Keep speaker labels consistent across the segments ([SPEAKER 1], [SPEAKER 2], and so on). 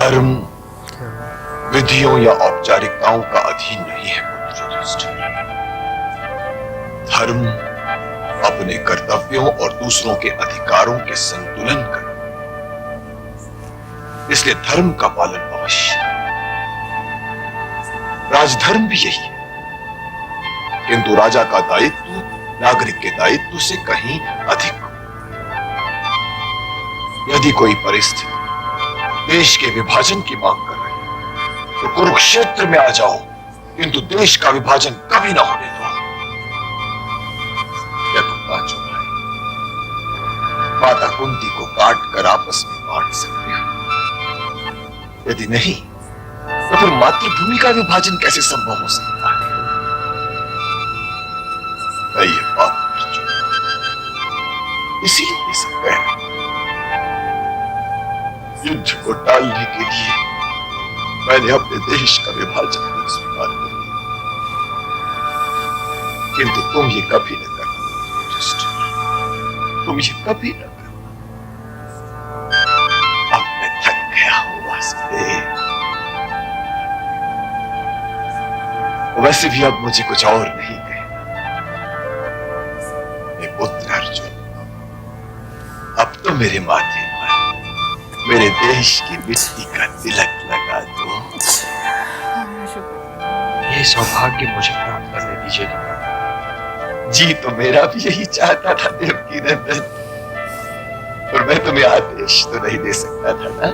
[SPEAKER 1] धर्म विधियों या औपचारिकताओं का अधीन नहीं है पुत्र युधिष्ठिर। धर्म अपने कर्तव्यों और दूसरों के अधिकारों के संतुलन कर, इसलिए धर्म का पालन अवश्य। राजधर्म भी यही है, किंतु राजा का दायित्व नागरिक के दायित्व से कहीं अधिक। यदि कोई परिस्थिति देश के विभाजन की मांग कर रही है तो कुरुक्षेत्र में आ जाओ, किंतु देश का विभाजन कभी ना होने दो। या तुम पांचों भाई माता कुंती को काट कर आपस में बांट सकते हो? यदि नहीं तो फिर मातृभूमि का विभाजन कैसे संभव हो सकता है? ये बात इसीलिए सब कह रहा। युद्ध को टालने के लिए मैंने अपने देश का विभाजन भी स्वीकार कर लिया, किंतु तुम ये कभी न करना युधिष्ठिर, तुम ये कभी न करना। अब मैं थक गया हूं वासुदेव। वैसे भी अब मुझे कुछ और नहीं कहना। पुत्र अर्जुन, अब तो मेरे माथे पर मेरे देश की मिट्टी का तिलक लगा दो।
[SPEAKER 2] ये सौभाग्य मुझे प्राप्त करने दीजिए।
[SPEAKER 1] जी तो मेरा भी यही चाहता था देवकी नंदन, और मैं तुम्हें आदेश तो नहीं दे सकता था ना।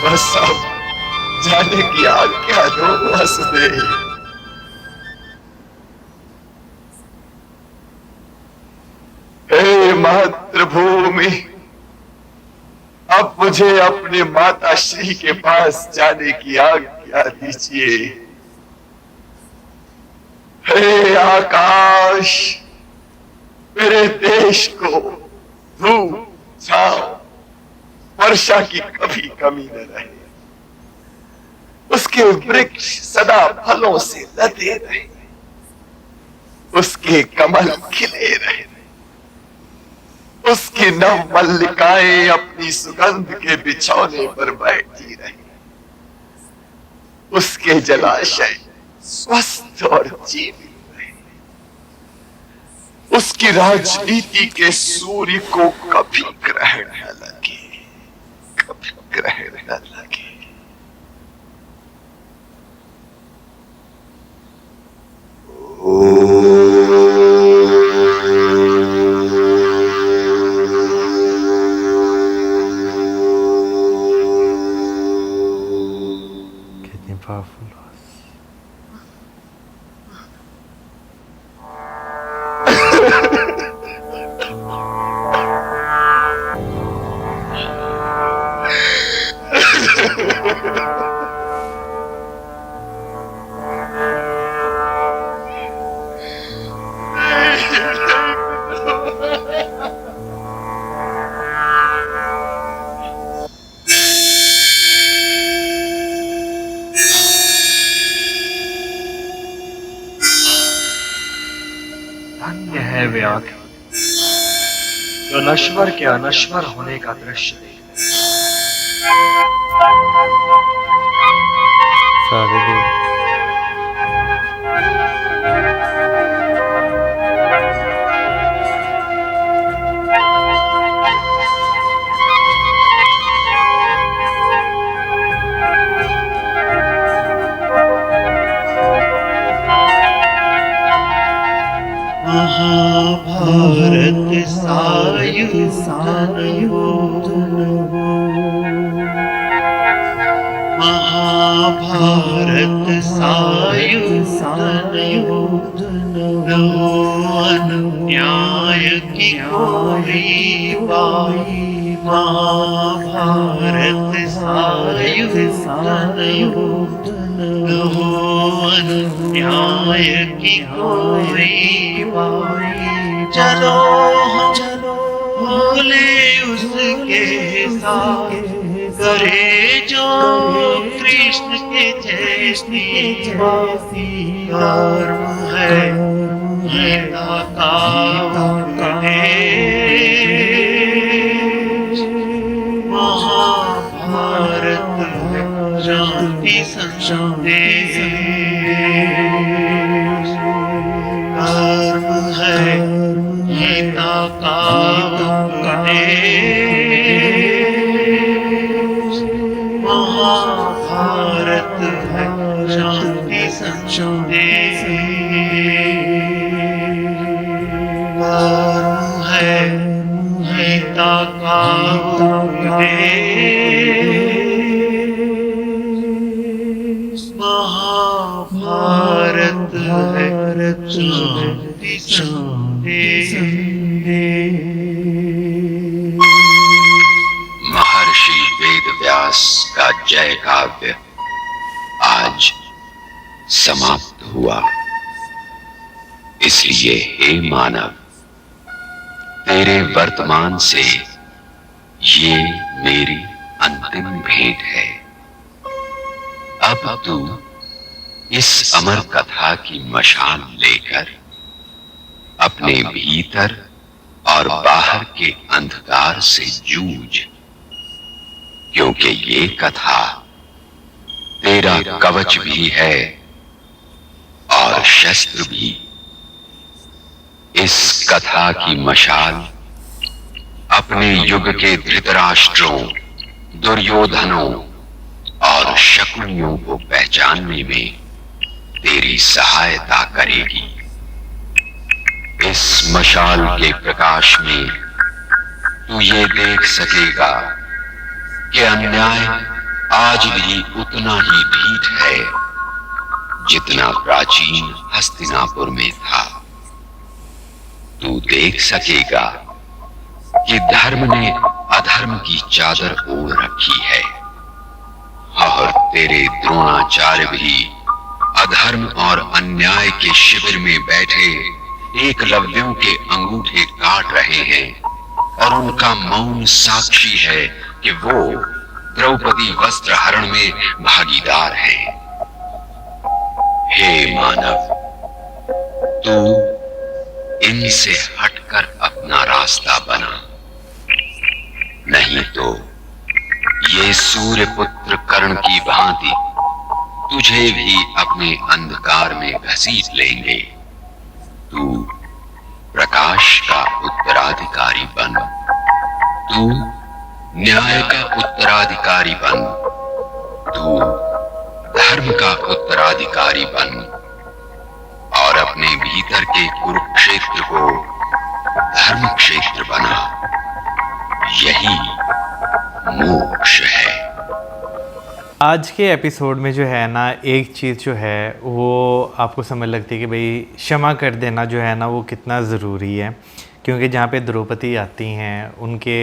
[SPEAKER 1] बस अब जाने की आज्ञा दो वासुदेव। हे मातृभूमि, अब मुझे अपने माता श्री के पास जाने की आज्ञा दीजिए। हे आकाश, मेरे देश को धूप छांव वर्षा की कभी कमी न रहे, उसके वृक्ष सदा फलों से लदे रहे, उसके कमल खिले रहे, उसकी नव मल्लिकाएं अपनी सुगंध के बिछौने पर बैठी रहे, उसके जलाशय स्वस्थ और जीवित रहे, उसकी राजनीति के सूर्य को कभी ग्रहण न लगे, ग्रहण न लगे।
[SPEAKER 2] कितनी पावरफुल धन्य है वे आंखें जो नश्वर के अनश्वर होने का दृश्य देख
[SPEAKER 3] महाभारत सायुधन हो, महाभारत सायुधन हो, अन्याय की कोई बाई। महाभारत सायुधन हो, अन्याय की कोई बाई। चलो हम भोले उसके साथ करे जो कृष्ण के जैसी कर्म है गीता का उपदेश महाभारत है शांति संदेश कर्म है गीता का उपदेश महाभारत है शांति संदेश कर्म है गीता का उपदेश महाभारत है शांति संदेश।
[SPEAKER 4] महर्षि वेदव्यास का जय काव्य आज समाप्त हुआ। इसलिए हे मानव, तेरे वर्तमान से ये मेरी अंतिम भेंट है। अब तू इस अमर कथा की मशाल लेकर अपने भीतर और बाहर के अंधकार से जूझ, क्योंकि ये कथा तेरा कवच भी है और शस्त्र भी। इस कथा की मशाल अपने युग के धृतराष्ट्रों, दुर्योधनों और शकुनियों को पहचानने में तेरी सहायता करेगी। इस मशाल के प्रकाश में तू ये देख सकेगा कि अन्याय आज भी उतना ही ढीठ है जितना प्राचीन हस्तिनापुर में था। तू देख सकेगा कि धर्म ने अधर्म की चादर ओढ़ रखी है और तेरे द्रोणाचार्य भी अधर्म और अन्याय के शिविर में बैठे एकलव्यों के अंगूठे काट रहे हैं और उनका मौन साक्षी है कि वो द्रौपदी वस्त्र हरण में भागीदार हैं। हे मानव, तू इनसे हटकर अपना रास्ता बना, नहीं तो ये सूर्य पुत्र कर्ण की भांति तुझे भी अपने अंधकार में घसीट लेंगे। तू प्रकाश का उत्तराधिकारी बन, तू न्याय का उत्तराधिकारी बन, तू धर्म का उत्तराधिकारी बन और अपने भीतर के कुरुक्षेत्र को धर्म क्षेत्र बना। यही मोक्ष है।
[SPEAKER 5] आज के एपिसोड में जो है ना, एक चीज़ जो है वो आपको समझ लगती है कि भाई क्षमा कर देना जो है ना वो कितना ज़रूरी है। क्योंकि जहाँ पे द्रौपदी आती हैं उनके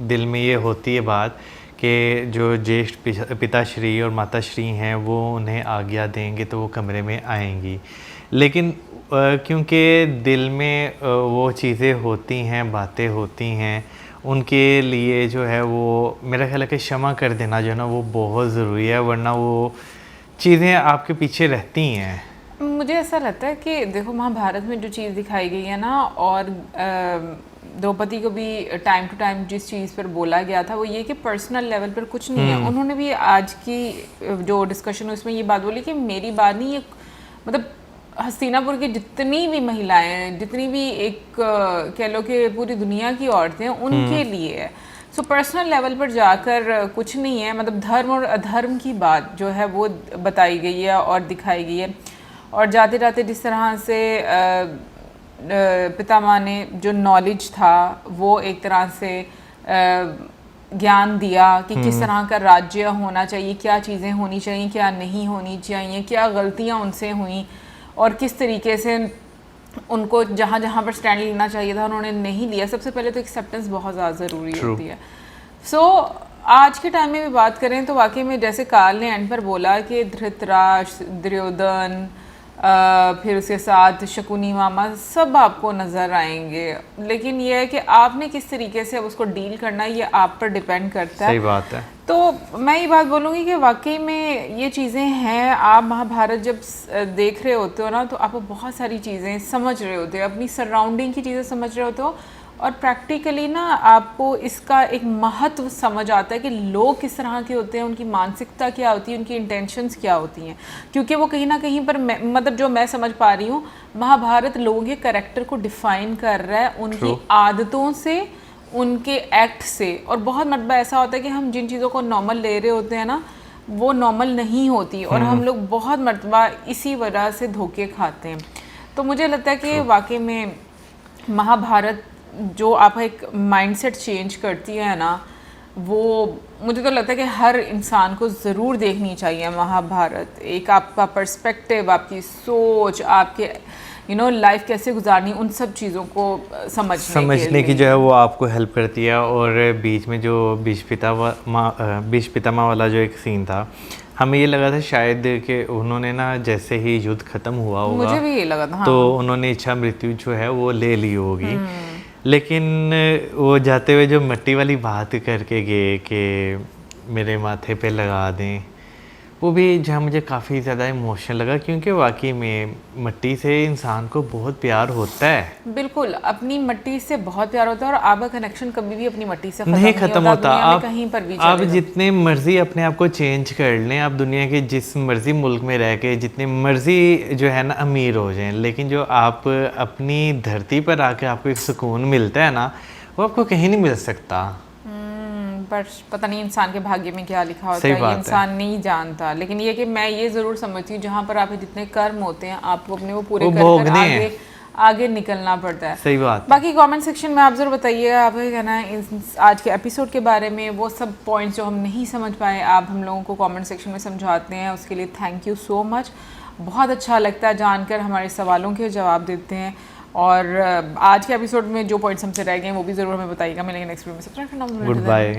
[SPEAKER 5] दिल में ये होती है बात कि जो ज्येष्ठ पिताश्री और माताश्री हैं वो उन्हें आज्ञा देंगे तो वो कमरे में आएंगी। लेकिन क्योंकि दिल में वो चीज़ें होती हैं, बातें होती हैं, उनके लिए जो है वो मेरा ख्याल है कि क्षमा कर देना जो है ना वो बहुत ज़रूरी है, वरना वो चीज़ें आपके पीछे रहती हैं।
[SPEAKER 6] मुझे ऐसा लगता है कि देखो महाभारत में जो चीज़ दिखाई गई है ना, और द्रौपदी को भी टाइम टू टाइम जिस चीज़ पर बोला गया था वो ये कि पर्सनल लेवल पर कुछ नहीं है। उन्होंने भी आज की जो डिस्कशन है उसमें ये बात बोली कि मेरी बात नहीं, ये मतलब हस्तिनापुर की जितनी भी महिलाएं हैं, जितनी भी एक कह लो कि पूरी दुनिया की औरतें उनके लिए है। सो पर्सनल लेवल पर जाकर कुछ नहीं है, मतलब धर्म और अधर्म की बात जो है वो बताई गई है और दिखाई गई है। और जाते जाते जिस तरह से पितामह ने जो नॉलेज था वो एक तरह से ज्ञान दिया कि किस तरह का राज्य होना चाहिए, क्या चीज़ें होनी चाहिए, क्या नहीं होनी चाहिए, क्या गलतियाँ उनसे हुई और किस तरीके से उनको जहाँ जहाँ पर स्टैंड लेना चाहिए था उन्होंने नहीं लिया। सबसे पहले तो एक्सेप्टेंस बहुत ज़्यादा ज़रूरी होती है। सो आज के टाइम में भी बात करें तो वाकई में जैसे काल ने एंड पर बोला कि धृतराष्ट्र, दुर्योधन, फिर उसके साथ शकुनी मामा, सब आपको नज़र आएंगे। लेकिन ये है कि आपने किस तरीके से अब उसको डील करना है, ये आप पर डिपेंड करता है।
[SPEAKER 5] सही बात है।
[SPEAKER 6] तो मैं ये बात बोलूँगी कि वाकई में ये चीज़ें हैं। आप महाभारत जब देख रहे होते हो ना, तो आप बहुत सारी चीज़ें समझ रहे होते हो, अपनी सराउंडिंग की चीज़ें समझ रहे होते हो, और प्रैक्टिकली ना आपको इसका एक महत्व समझ आता है कि लोग किस तरह के होते हैं, उनकी मानसिकता क्या होती है, उनकी इंटेंशंस क्या होती हैं। क्योंकि वो कहीं ना कहीं पर मतलब जो मैं समझ पा रही हूँ, महाभारत लोगों के कैरेक्टर को डिफ़ाइन कर रहा है, उनकी आदतों से, उनके एक्ट से। और बहुत मरतबा ऐसा होता है कि हम जिन चीज़ों को नॉर्मल ले रहे होते हैं ना, वो नॉर्मल नहीं होती, और हम लोग बहुत मरतबा इसी वजह से धोखे खाते हैं। तो मुझे लगता है कि वाकई में महाभारत जो आपका एक माइंडसेट चेंज करती है ना, वो मुझे तो लगता है कि हर इंसान को ज़रूर देखनी चाहिए महाभारत। एक आपका पर्सपेक्टिव, आपकी सोच, आपके लाइफ कैसे गुजारनी, उन सब चीज़ों को समझने
[SPEAKER 5] की जो है वो आपको हेल्प करती है। और बीच में जो बीच पितामह वाला जो एक सीन था, हमें ये लगा था शायद कि उन्होंने ना जैसे ही युद्ध खत्म हुआ होगा,
[SPEAKER 6] मुझे भी ये लगा था, हाँ।
[SPEAKER 5] तो उन्होंने इच्छा मृत्यु जो है वो ले ली होगी। लेकिन वो जाते हुए जो मिट्टी वाली बात करके गए कि मेरे माथे पे लगा दें, वो भी जहाँ मुझे काफ़ी ज़्यादा इमोशनल लगा, क्योंकि वाकई में मिट्टी से इंसान को बहुत प्यार होता है।
[SPEAKER 6] बिल्कुल, अपनी मिट्टी से बहुत प्यार होता है, और आपका कनेक्शन कभी भी अपनी मिट्टी से
[SPEAKER 5] नहीं ख़त्म होता। आप
[SPEAKER 6] कहीं पर भी
[SPEAKER 5] आप जितने मर्जी अपने आप को चेंज कर लें, आप दुनिया के जिस मर्जी मुल्क में रह के जितने मर्जी जो है ना अमीर हो जाएं, लेकिन जो आप अपनी धरती पर आके आपको एक सुकून मिलता है ना, वो आपको कहीं नहीं मिल सकता।
[SPEAKER 6] पर पता नहीं इंसान के भाग्य में क्या लिखा होता है, ये इंसान नहीं जानता। लेकिन ये कि मैं ये ज़रूर समझती हूँ, जहाँ पर आप जितने कर्म होते हैं, आपको अपने वो पूरे कर आगे निकलना पड़ता है।
[SPEAKER 5] सही बात।
[SPEAKER 6] बाकी कमेंट सेक्शन में आप ज़रूर बताइएगा आपका क्या कहना है आज के एपिसोड के बारे में। वो सब पॉइंट्स जो हम नहीं समझ पाए, आप हम लोगों को कमेंट सेक्शन में समझाते हैं, उसके लिए थैंक यू सो मच। बहुत अच्छा लगता है जानकर, हमारे सवालों के जवाब देते हैं। और आज के एपिसोड में जो पॉइंट्स हमसे रह गए हैं वो भी ज़रूर हमें बताइएगा। मिलेंगे नेक्स्ट वीडियो में।
[SPEAKER 5] Good bye.